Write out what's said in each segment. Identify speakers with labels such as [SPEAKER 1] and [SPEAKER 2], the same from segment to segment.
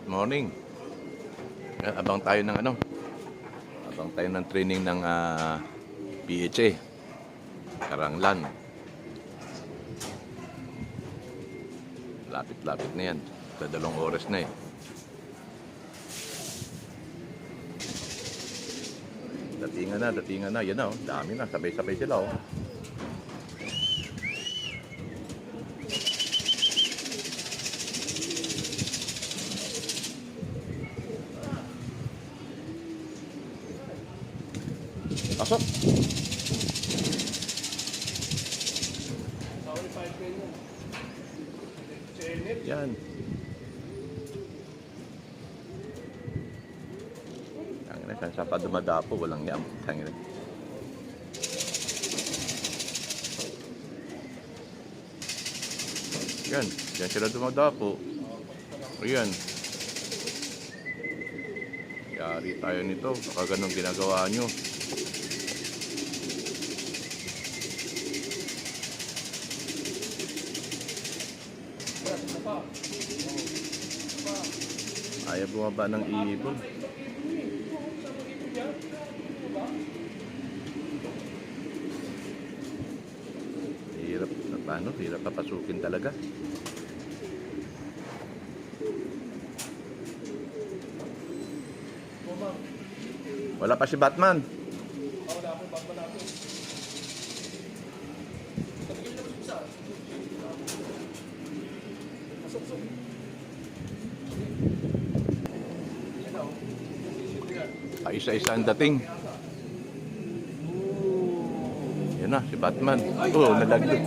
[SPEAKER 1] Morning. Yan, abang tayo ng ano? Abang tayo ng training ng PHA. Karanglan. Lapit-lapit na yan. Sa 2 oras na eh. Datingan na. Yan na oh. Dami na. Sabay-sabay sila oh. Pasok. Yan. Tangina, saan pa dumadapo, walang yam. Tangina. Yan, yan sila dumadapo. Ayan. Yari tayo nito, baka ganun ginagawa nyo. Ayaw bumaba ng ibon. Hirap na paano? Hirap papasukin talaga. Wala pa si Batman. Isa-isa ang dating. Yan na, si Batman. Oh, nalaglag.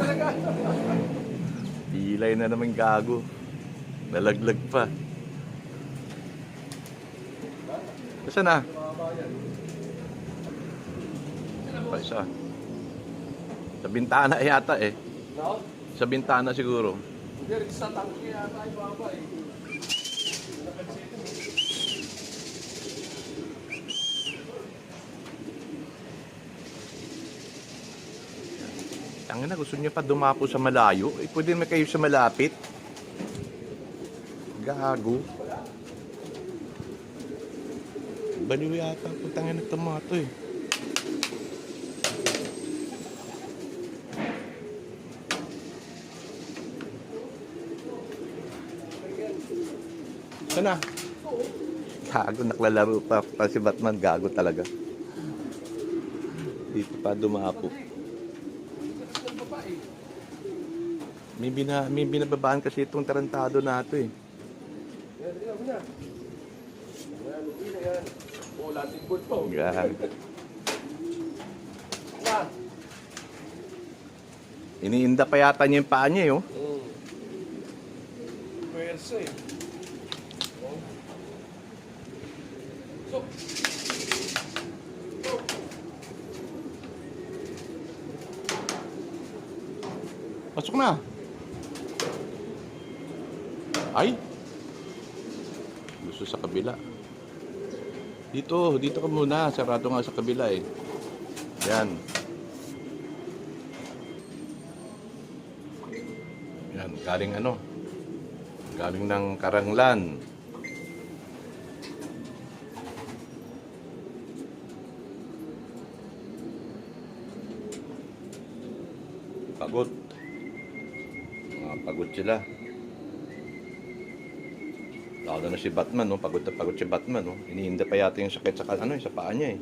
[SPEAKER 1] Pilay na naman gago. Nalaglag pa. Saan na? Pa isa. Sa bintana yata eh. Sa bintana siguro.
[SPEAKER 2] Sa tangke yata ay baba eh.
[SPEAKER 1] Tangina na, gusto niya pa dumapo sa malayo. Eh, pwede naman kayo sa malapit. Gago. Baliw yata. Putangin na tomato eh. Sana? Gago, naklalaro pa si Batman. Gago talaga. Dito pa dumapo. May binababaan kasi itong tarantado na ito eh. Gago. Iniinda pa yata niya yung paa niya eh oh.
[SPEAKER 2] Pwersa eh.
[SPEAKER 1] Pasok na. Ay. Gusto sa kabila. Dito ka muna. Sarado nga sa kabila eh. Yan. Yan, galing ano? Galing ng Karanglan. Pagod. Pagod sila. Lalo na si Batman, no? Pagod na pagod si Batman, no? Iniinda pa yata yung sakit sa sa paa niya eh.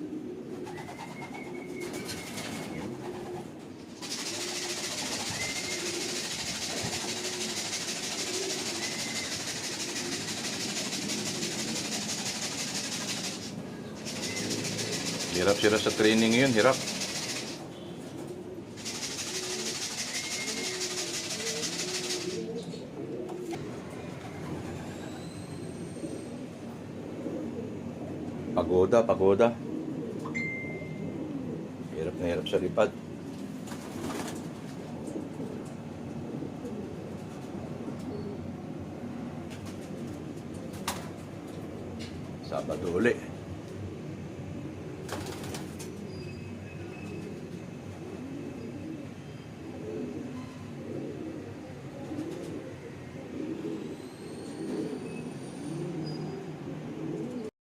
[SPEAKER 1] Hirap sila sa training yun, hirap. Pagoda. Hirap na hirap sa lipad. Sabado uli.